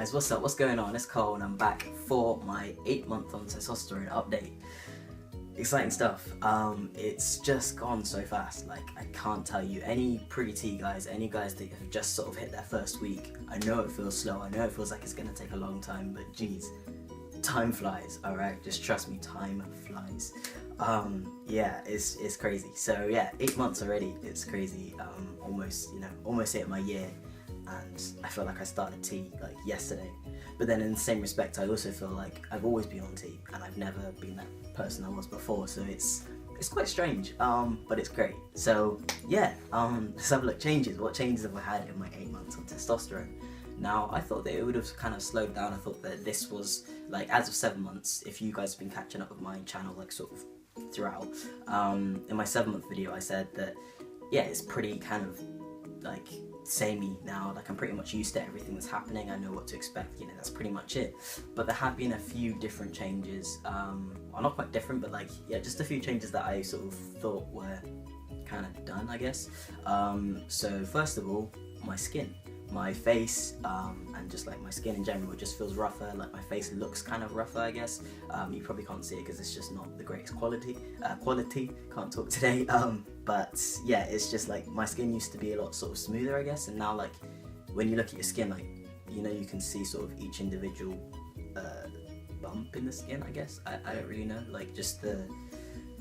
guys, what's up? What's going on? It's Cole and I'm back for my 8-month on testosterone update. Exciting stuff. It's just gone so fast. Like, I can't tell you. Any pre-T guys, any guys that have just sort of hit their first week, I know it feels slow. I know it feels like it's gonna take a long time, but geez, time flies. All right, just trust me, time flies. Yeah, it's crazy. So yeah, 8 months already. It's crazy. Almost hit my year. And I feel like I started T like yesterday, but then in the same respect I also feel like I've always been on T and I've never been that person I was before, so it's quite strange, but it's great. So yeah, let's have a look. What changes have I had in my 8 months on testosterone? Now, I thought that it would have kind of slowed down. I thought that this was like, as of 7 months, if you guys have been catching up with my channel like sort of throughout, in my 7-month video I said that yeah, it's pretty kind of like samey now. Like, I'm pretty much used to everything that's happening. I know what to expect, you know, that's pretty much it. But there have been a few different changes, well, not quite different, but like, yeah, just a few changes that I sort of thought were kind of done, I guess. So first of all, my skin, my face, and just like my skin in general, it just feels rougher. Like, my face looks kind of rougher, I guess. You probably can't see it because it's just not the greatest quality. Can't talk today. But yeah, it's just like my skin used to be a lot sort of smoother, I guess, and now like when you look at your skin, like, you know, you can see sort of each individual bump in the skin, I guess. I don't really know, like just the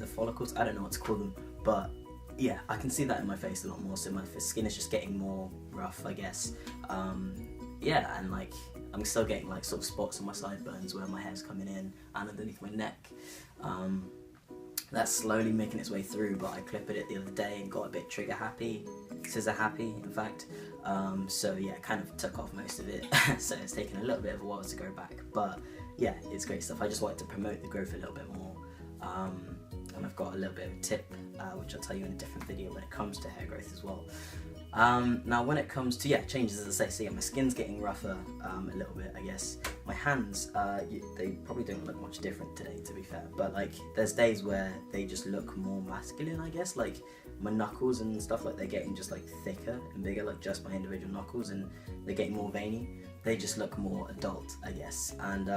follicles. I don't know what to call them, but yeah, I can see that in my face a lot more. So my skin is just getting more rough, I guess. Yeah, and like I'm still getting like sort of spots on my sideburns where my hair's coming in and underneath my neck. That's slowly making its way through, but I clipped it the other day and got a bit trigger happy, scissor happy in fact. So yeah, kind of took off most of it. So it's taken a little bit of a while to go back, but yeah, it's great stuff. I just wanted to promote the growth a little bit more. And I've got a little bit of a tip, which I'll tell you in a different video when it comes to hair growth as well. Now when it comes to, yeah, changes, as I say, so yeah, my skin's getting rougher a little bit, I guess. My hands, they probably don't look much different today, to be fair, but like there's days where they just look more masculine, I guess. Like my knuckles and stuff, like they're getting just like thicker and bigger, like just my individual knuckles, and they're getting more veiny. They just look more adult, I guess. And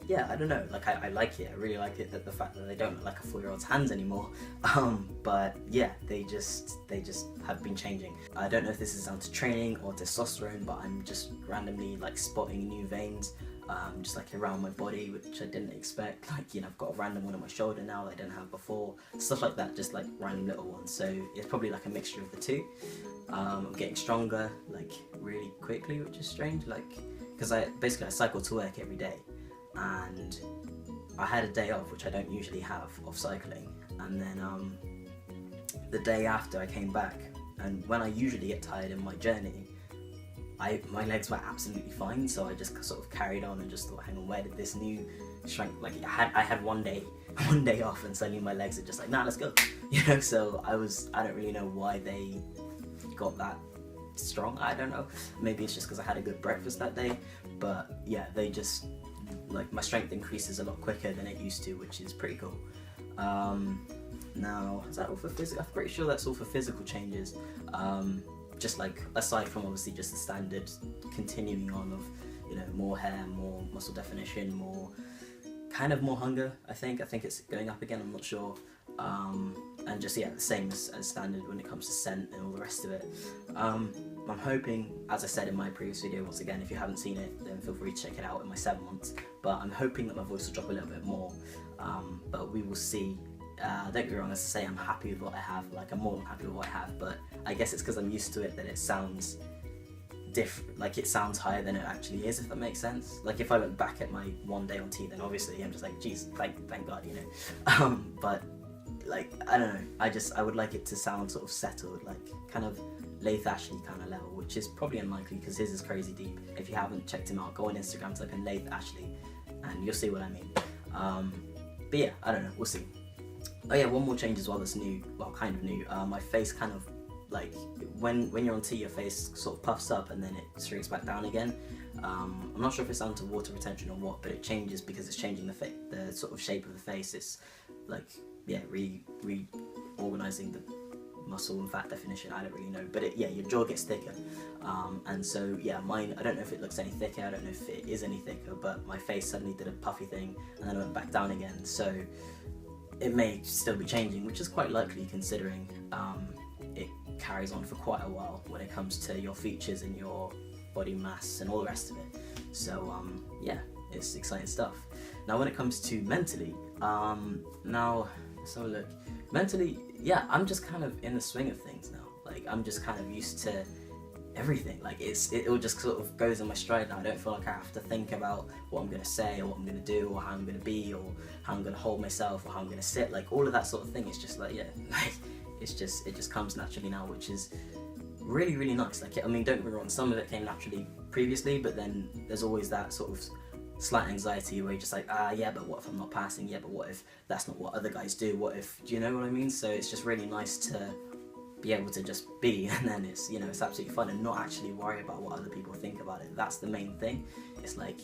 yeah, I don't know, like I like it. I really like it, that the fact that they don't look like a 4-year-old's hands anymore. But yeah, they just have been changing. I don't know if this is down to training or testosterone, but I'm just randomly like spotting new veins, just like around my body, which I didn't expect. Like, you know, I've got a random one on my shoulder now that I didn't have before. Stuff like that, just like random little ones. So it's probably like a mixture of the two. I'm getting stronger like really quickly, which is strange, like because I cycle to work every day, and I had a day off, which I don't usually have, of cycling, and then the day after I came back, and when I usually get tired in my journey, my legs were absolutely fine, so I just sort of carried on and just thought, hang on, where did this new strength, like I had one day off, and suddenly my legs are just like, nah, let's go, you know. So I don't really know why they got that strong. I don't know, maybe it's just because I had a good breakfast that day, but yeah, they just, like, my strength increases a lot quicker than it used to, which is pretty cool. Now, is that all for physical? I'm pretty sure that's all for physical changes. Just like, aside from obviously just the standard continuing on of, you know, more hair, more muscle definition, more hunger. I think it's going up again, I'm not sure. And just, yeah, the same as standard when it comes to scent and all the rest of it. I'm hoping, as I said in my previous video, once again, if you haven't seen it, then feel free to check it out in my 7 months, but I'm hoping that my voice will drop a little bit more, but we will see. Don't get me wrong, as I say, I'm happy with what I have, like I'm more than happy with what I have, but I guess it's because I'm used to it that it sounds different, like it sounds higher than it actually is, if that makes sense. Like if I look back at my one day on T, then obviously I'm just like, geez, thank God, you know. But like, I don't know, I would like it to sound sort of settled, like kind of Laith Ashley kind of level, which is probably unlikely because his is crazy deep. If you haven't checked him out, go on Instagram, type in Laith Ashley and you'll see what I mean. But yeah, I don't know, we'll see. Oh yeah, one more change as well that's new, well, kind of new. My face kind of, like, when you're on T, your face sort of puffs up and then it shrinks back down again. I'm not sure if it's down to water retention or what, but it changes because it's changing the sort of shape of the face. It's like, yeah, reorganizing muscle and fat definition, I don't really know, but yeah, your jaw gets thicker, and so yeah, mine, I don't know if it looks any thicker, I don't know if it is any thicker, but my face suddenly did a puffy thing and then it went back down again, so it may still be changing, which is quite likely considering it carries on for quite a while when it comes to your features and your body mass and all the rest of it. So yeah, it's exciting stuff. Now when it comes to mentally, now let's have a look. Mentally, yeah, I'm just kind of in the swing of things now. Like I'm just kind of used to everything. Like it all just sort of goes in my stride now. I don't feel like I have to think about what I'm gonna say or what I'm gonna do or how I'm gonna be or how I'm gonna hold myself or how I'm gonna sit. Like all of that sort of thing is just like, yeah, like it just comes naturally now, which is really, really nice. Like, I mean, don't get me wrong, some of it came naturally previously, but then there's always that sort of slight anxiety where you're just like, yeah, but what if I'm not passing? Yeah, but what if that's not what other guys do? What if, do you know what I mean? So it's just really nice to be able to just be, and then it's, you know, it's absolutely fun and not actually worry about what other people think about it. That's the main thing. It's like,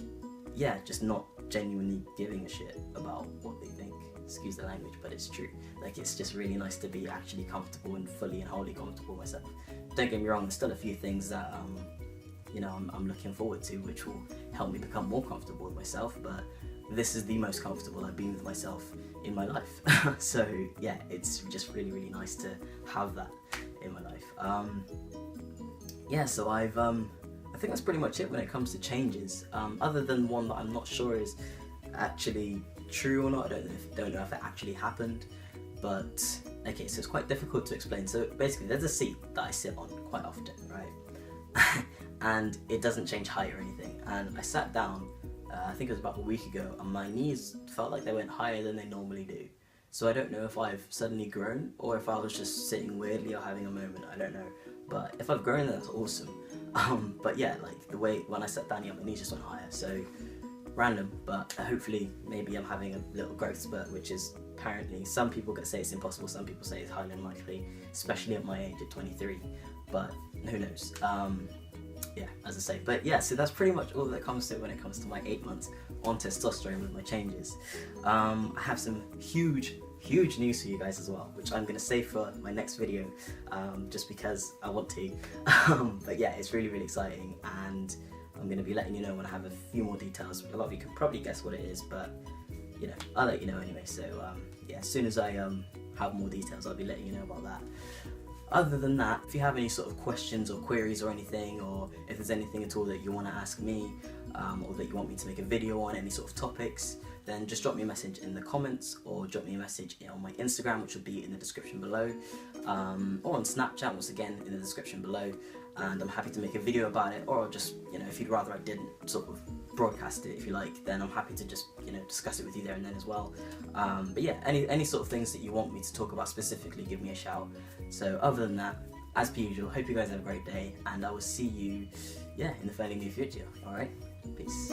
yeah, just not genuinely giving a shit about what they think. Excuse the language, but it's true. Like, it's just really nice to be actually comfortable and fully and wholly comfortable myself. Don't get me wrong, there's still a few things that you know, I'm looking forward to, which will help me become more comfortable with myself, but this is the most comfortable I've been with myself in my life. So yeah, it's just really, really nice to have that in my life. Yeah, so I think that's pretty much it when it comes to changes, other than one that I'm not sure is actually true or not. I don't know if it actually happened, but okay, so it's quite difficult to explain. So basically there's a seat that I sit on quite often, right? And it doesn't change height or anything, and I sat down I think it was about a week ago, and my knees felt like they went higher than they normally do. So I don't know if I've suddenly grown or if I was just sitting weirdly or having a moment, I don't know. But if I've grown, that's awesome. But yeah, like the way when I sat down, yeah, my knees just went higher, so random, but hopefully maybe I'm having a little growth spurt, which is apparently, some people say it's impossible, some people say it's highly unlikely, especially at my age at 23, but who knows. Yeah, as I say, but yeah, so that's pretty much all that comes to when it comes to my 8 months on testosterone with my changes. I have some huge news for you guys as well, which I'm going to save for my next video, just because I want to. But yeah, it's really, really exciting, and I'm going to be letting you know when I have a few more details. A lot of you could probably guess what it is, but you know, I'll let you know anyway. So yeah, as soon as I have more details, I'll be letting you know about that. Other than that, if you have any sort of questions or queries or anything, or if there's anything at all that you want to ask me, or that you want me to make a video on, any sort of topics, then just drop me a message in the comments, or drop me a message on my Instagram, which will be in the description below, or on Snapchat, once again in the description below, and I'm happy to make a video about it, or just, you know, if you'd rather I didn't sort of broadcast it, if you like, then I'm happy to just, you know, discuss it with you there and then as well. But yeah, any sort of things that you want me to talk about specifically, give me a shout. So other than that, as per usual, hope you guys have a great day, and I will see you, yeah, in the fairly near future. Alright, peace.